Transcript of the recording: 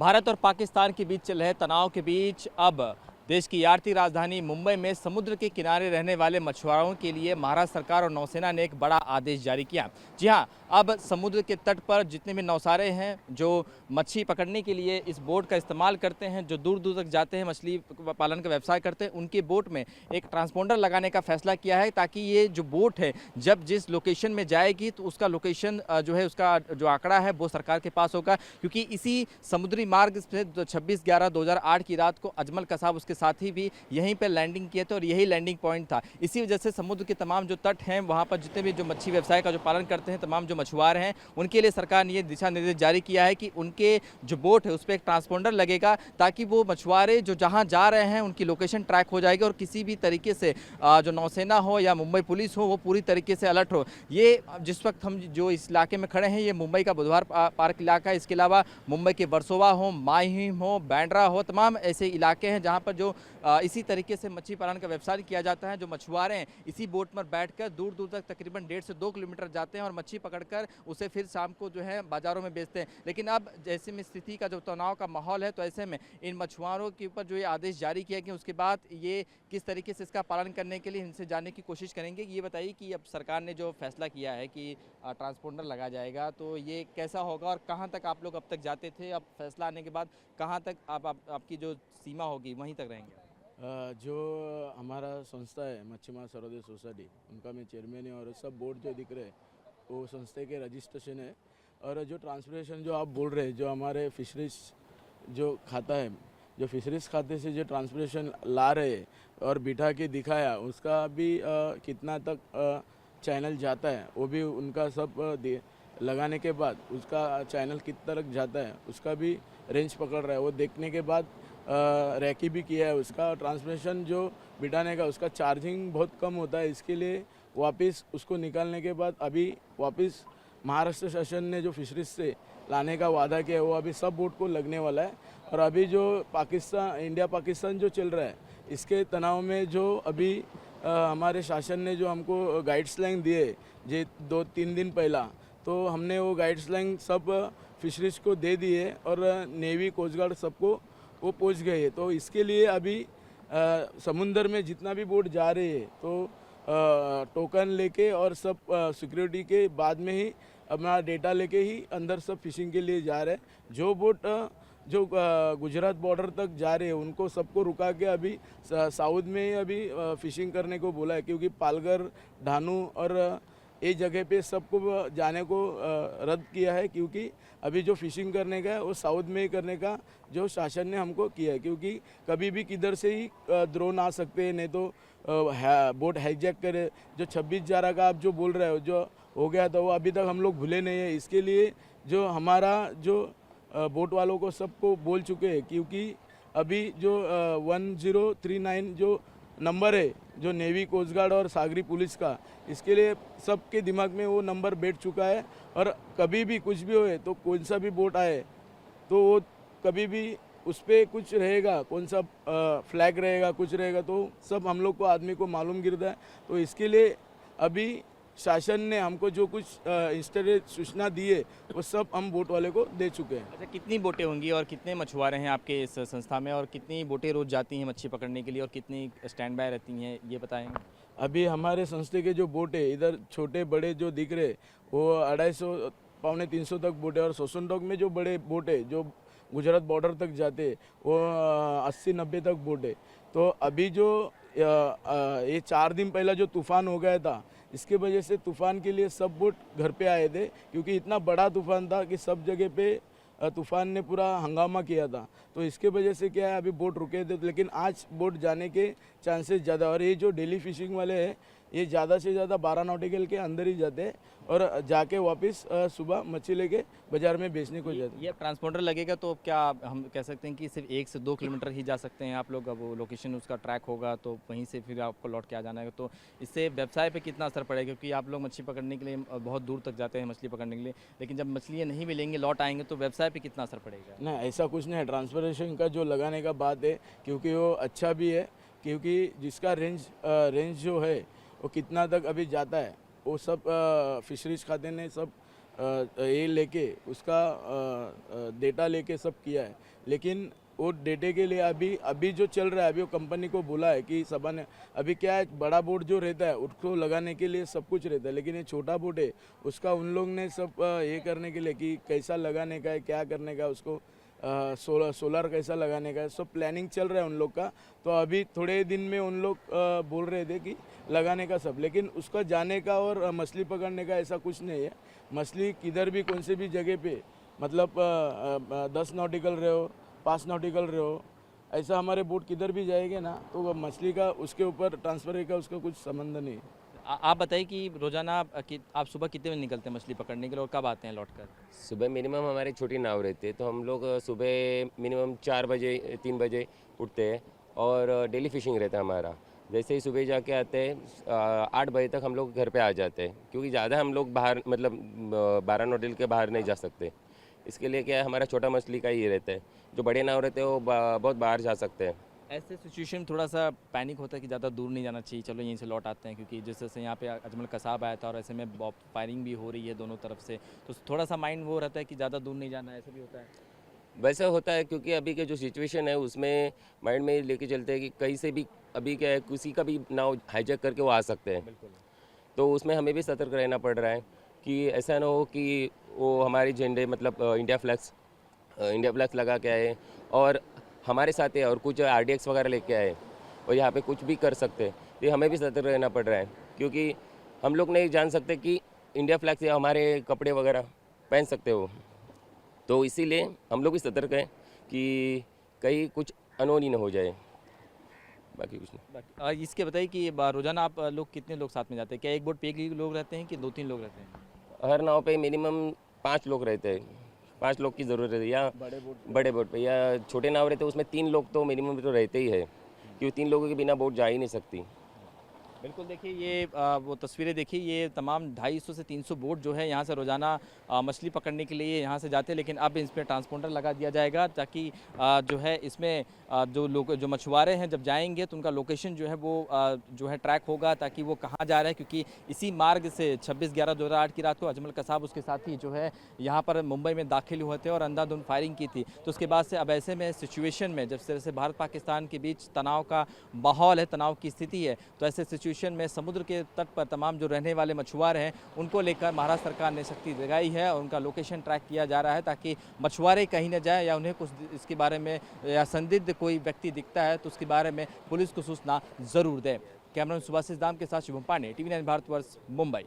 भारत और पाकिस्तान के बीच चल रहे तनाव के बीच अब देश की आर्थिक राजधानी मुंबई में समुद्र के किनारे रहने वाले मछुआरों के लिए महाराष्ट्र सरकार और नौसेना ने एक बड़ा आदेश जारी किया। जी हां, अब समुद्र के तट पर जितने भी नौसारे हैं जो मच्छी पकड़ने के लिए इस बोट का इस्तेमाल करते हैं, जो दूर दूर तक जाते हैं, मछली पालन का व्यवसाय करते हैं, उनके बोट में एक ट्रांसपोंडर लगाने का फैसला किया है ताकि ये जो बोट है जब जिस लोकेशन में जाएगी तो उसका लोकेशन जो है, उसका जो आंकड़ा है वो सरकार के पास होगा। क्योंकि इसी समुद्री मार्ग से 26/11/2008 की रात को अजमल कसाब उसके साथी भी यहीं पर लैंडिंग किए थे और यही लैंडिंग पॉइंट था। इसी वजह से समुद्र के तमाम जो तट हैं वहाँ पर जितने भी जो मच्छी व्यवसाय का जो पालन करते हैं, तमाम जो मछुआरे हैं, उनके लिए सरकार ने ये दिशा निर्देश जारी किया है कि उनके जो बोट है उस पर एक ट्रांसपोंडर लगेगा ताकि वो मछुआरे जो जहाँ जा रहे हैं उनकी लोकेशन ट्रैक हो जाएगी और किसी भी तरीके से जो नौसेना हो या मुंबई पुलिस हो वो पूरी तरीके से अलर्ट हो। ये जिस वक्त हम जो इस इलाके में खड़े हैं ये मुंबई का बुधवार पार्क इलाका है। इसके अलावा मुंबई के वर्सोवा हो, माहिम हो, बैंड्रा हो, तमाम ऐसे इलाके हैं जहाँ पर जो इसी तरीके से मच्छी पालन का व्यवसाय किया जाता है। जो मछुआरे हैं इसी बोट पर बैठकर दूर दूर तक तकरीबन 1.5 से 2 किलोमीटर जाते हैं और मच्छी पकड़कर उसे फिर शाम को जो है बाजारों में बेचते हैं। लेकिन अब जैसे में स्थिति का जो तनाव का माहौल है तो ऐसे में इन मछुआरों के ऊपर जो ये आदेश जारी किया गया उसके बाद ये किस तरीके से इसका पालन करने के लिए इनसे जानने की कोशिश करेंगे। ये बताइए कि अब सरकार ने जो फैसला किया है कि ट्रांसपोंडर लगा जाएगा तो ये कैसा होगा और कहाँ तक आप लोग अब तक जाते थे, अब फैसला आने के बाद कहाँ तक आपकी जो सीमा होगी वहीं तक रहेंगे? जो हमारा संस्था है मच्छीमार सर्वोदय सोसाइटी, उनका मैं चेयरमैन है और सब बोर्ड जो दिख रहे हैं वो संस्था के रजिस्ट्रेशन है। और जो ट्रांसपोर्टेशन जो आप बोल रहे हैं, जो हमारे फिशरीज जो खाता है, जो फिशरीज खाते से जो ट्रांसपोर्टेशन ला रहे हैं और बिठा के दिखाया उसका भी कितना तक चैनल जाता है वो भी उनका सब लगाने के बाद उसका चैनल कितना तक जाता है उसका भी रेंज पकड़ रहा है। वो देखने के बाद रैकी भी किया है। उसका ट्रांसमिशन जो बिठाने का उसका चार्जिंग बहुत कम होता है, इसके लिए वापस उसको निकालने के बाद अभी वापस महाराष्ट्र शासन ने जो फिशरीज से लाने का वादा किया है वो अभी सब बोट को लगने वाला है। और अभी जो पाकिस्तान इंडिया पाकिस्तान जो चल रहा है इसके तनाव में जो अभी हमारे शासन ने जो हमको गाइड्सलाइन दिए जे 2-3 दिन पहला, तो हमने वो गाइड्सलाइन सब फिशरीज को दे दिए और नेवी कोस्ट गार्ड सबको वो पहुंच गए हैं। तो इसके लिए अभी समुंदर में जितना भी बोट जा रही है तो टोकन लेके और सब सिक्योरिटी के बाद में ही अपना डेटा लेके ही अंदर सब फिशिंग के लिए जा रहे हैं। जो बोट जो गुजरात बॉर्डर तक जा रहे हैं उनको सबको रुका के अभी साउथ में ही अभी फिशिंग करने को बोला है, क्योंकि पालघर, ढानू और ये जगह पे सबको जाने को रद्द किया है। क्योंकि अभी जो फिशिंग करने का है वो साउथ में ही करने का जो शासन ने हमको किया है, क्योंकि कभी भी किधर से ही ड्रोन आ सकते हैं, नहीं तो बोट हाईजैक करे। जो 26/11 का आप जो बोल रहे हो जो हो गया था वो अभी तक हम लोग भूले नहीं है। इसके लिए जो हमारा जो बोट वालों को सबको बोल चुके हैं, क्योंकि अभी जो 1039 जो नंबर है जो नेवी कोस्ट गार्ड और सागरी पुलिस का, इसके लिए सबके दिमाग में वो नंबर बैठ चुका है। और कभी भी कुछ भी होए तो कौन सा भी बोट आए तो वो कभी भी उस पर कुछ रहेगा, कौन सा फ्लैग रहेगा, कुछ रहेगा, तो सब हम लोग को आदमी को मालूम गिरता है। तो इसके लिए अभी शासन ने हमको जो कुछ इंस्टेंट सूचना दी है वो सब हम बोट वाले को दे चुके हैं। अच्छा, कितनी बोटें होंगी और कितने मछुआरे हैं आपके इस संस्था में और कितनी बोटें रोज जाती हैं मच्छी पकड़ने के लिए और कितनी स्टैंड बाय रहती हैं, ये बताएंगे? अभी हमारे संस्था के जो बोट है इधर छोटे बड़े जो दिख रहे वो 250 पौने 300 तक बोट है। और सोसनटॉक में जो बड़े बोट है जो गुजरात बॉर्डर तक जाते वो 80-90 तक बोट है। तो अभी जो ये 4 दिन पहला जो तूफान हो गया था इसके वजह से तूफान के लिए सब बोट घर पे आए थे, क्योंकि इतना बड़ा तूफान था कि सब जगह पे तूफान ने पूरा हंगामा किया था। तो इसके वजह से क्या है अभी बोट रुके थे, लेकिन आज बोट जाने के चांसेस ज़्यादा। और ये जो डेली फिशिंग वाले हैं ये ज़्यादा से ज़्यादा 12 नॉटिकल के अंदर ही जाते हैं और जाके वापस सुबह मच्छी लेके बाज़ार में बेचने को जाते हैं। ये ट्रांसपोंडर लगेगा तो क्या हम कह सकते हैं कि सिर्फ 1 से 2 किलोमीटर ही जा सकते हैं आप लोग? अब वो लोकेशन उसका ट्रैक होगा तो वहीं से फिर आपको लौट के आ जाना है। तो इससे व्यवसाय पे कितना असर पड़ेगा? क्योंकि आप लोग मच्छी पकड़ने के लिए बहुत दूर तक जाते हैं मछली पकड़ने के लिए, लेकिन जब मछलियाँ नहीं मिलेंगी, लौट आएंगे तो व्यवसाय पे कितना असर पड़ेगा? नहीं, ऐसा कुछ नहीं है। ट्रांसपोर्टेशन का जो लगाने का बात है, क्योंकि वो अच्छा भी है, क्योंकि जिसका रेंज जो है वो कितना तक अभी जाता है वो सब फिशरीज खाते ने सब ये लेके उसका डेटा लेके सब किया है, लेकिन वो डेटे के लिए अभी अभी जो चल रहा है, अभी वो कंपनी को बोला है कि सभा ने अभी क्या है, बड़ा बोर्ड जो रहता है उसको लगाने के लिए सब कुछ रहता है, लेकिन ये छोटा बोर्ड है उसका उन लोग ने सब ये करने के लिए कि कैसा लगाने का है, क्या करने का, उसको सोलर कैसा लगाने का है, सब प्लानिंग चल रहा है उन लोग का। तो अभी थोड़े दिन में उन लोग बोल रहे थे कि लगाने का सब, लेकिन उसका जाने का और मछली पकड़ने का ऐसा कुछ नहीं है। मछली किधर भी कौन से भी जगह पे, मतलब 10 नॉटिकल रहे हो, 5 नॉटिकल रहे हो, ऐसा हमारे बोट किधर भी जाएंगे ना तो वो मछली का उसके ऊपर ट्रांसफर का उसका कुछ संबंध नहीं है। आप बताइए कि रोजाना आप सुबह कितने बजे निकलते हैं मछली पकड़ने के लिए और कब आते हैं लौटकर? सुबह मिनिमम हमारी छोटी नाव रहती है, तो हम लोग सुबह मिनिमम 4 बजे 3 बजे उठते हैं और डेली फिशिंग रहता है हमारा। जैसे ही सुबह जाके आते हैं 8 बजे तक हम लोग घर पे आ जाते हैं, क्योंकि ज़्यादा हम लोग बाहर मतलब 12 नॉटिल के बाहर नहीं जा सकते। इसके लिए क्या है, हमारा छोटा मछली का ही रहता है। जो बड़े नाव रहते हैं वो बहुत बाहर जा सकते हैं। ऐसे सिचुएशन में थोड़ा सा पैनिक होता है कि ज़्यादा दूर नहीं जाना चाहिए, चलो यहीं से लौट आते हैं, क्योंकि जिस तरह से यहाँ पे अजमल कसाब आया था और ऐसे में फायरिंग भी हो रही है दोनों तरफ से, तो थोड़ा सा माइंड वो रहता है कि ज़्यादा दूर नहीं जाना है, ऐसा भी होता है? वैसा होता है, क्योंकि अभी के जो सिचुएशन है उसमें माइंड में लेके चलते हैं कि कहीं से भी अभी क्या है, किसी का भी नाव हाईजैक करके वो आ सकते हैं। बिल्कुल। तो उसमें हमें भी सतर्क रहना पड़ रहा है कि ऐसा ना हो कि वो हमारी झंडे मतलब इंडिया फ्लैग्स लगा के आए और हमारे साथ है और कुछ आरडीएक्स वगैरह लेके आए और यहाँ पे कुछ भी कर सकते हैं। तो हमें भी सतर्क रहना पड़ रहा है, क्योंकि हम लोग नहीं जान सकते कि इंडिया फ्लैग से हमारे कपड़े वगैरह पहन सकते हो। तो इसीलिए हम लोग भी सतर्क हैं कि कहीं कुछ अनहोनी न हो जाए, बाकी कुछ नहीं। इसके बताइए कि रोजाना आप लोग कितने लोग साथ में जाते हैं? क्या एक बोट पे एक ही लोग रहते हैं कि 2-3 लोग रहते हैं? हर नाव पे मिनिमम 5 लोग रहते हैं, 5 लोग की ज़रूरत है। या बड़े बोट पे या छोटे नाव रहते हैं उसमें 3 लोग तो मिनिमम तो रहते ही है, क्योंकि 3 लोगों के बिना बोट जा ही नहीं सकती। बिल्कुल, देखिए ये वो तस्वीरें देखिए, ये तमाम 250 से 300 बोट जो है यहाँ से रोज़ाना मछली पकड़ने के लिए यहाँ से जाते हैं, लेकिन अब इस पर ट्रांसपोंडर लगा दिया जाएगा ताकि जो है इसमें जो लोग जो मछुआरे हैं जब जाएंगे तो उनका लोकेशन जो है वो जो है ट्रैक होगा, ताकि वो कहाँ जा रहा है, क्योंकि इसी मार्ग से 26/11/2008 की रात को अजमल कसाब उसके साथी जो है यहाँ पर मुंबई में दाखिल हुए थे और अंधाधुंध फायरिंग की थी। तो उसके बाद से अब ऐसे में सिचुएशन में जब तरह से भारत पाकिस्तान के बीच तनाव का माहौल है, तनाव की स्थिति है, तो ऐसे सिचुएशन में समुद्र के तट पर तमाम जो रहने वाले मछुआरे हैं उनको लेकर महाराष्ट्र सरकार ने सख्ती लगाई है और उनका लोकेशन ट्रैक किया जा रहा है, ताकि मछुआरे कहीं न जाए या उन्हें कुछ इसके बारे में या संदिग्ध कोई व्यक्ति दिखता है तो उसके बारे में पुलिस को सूचना ज़रूर दें। कैमरामैन सुभाषिस दाम के साथ शुभम पांडे, TV9 भारतवर्ष, मुंबई।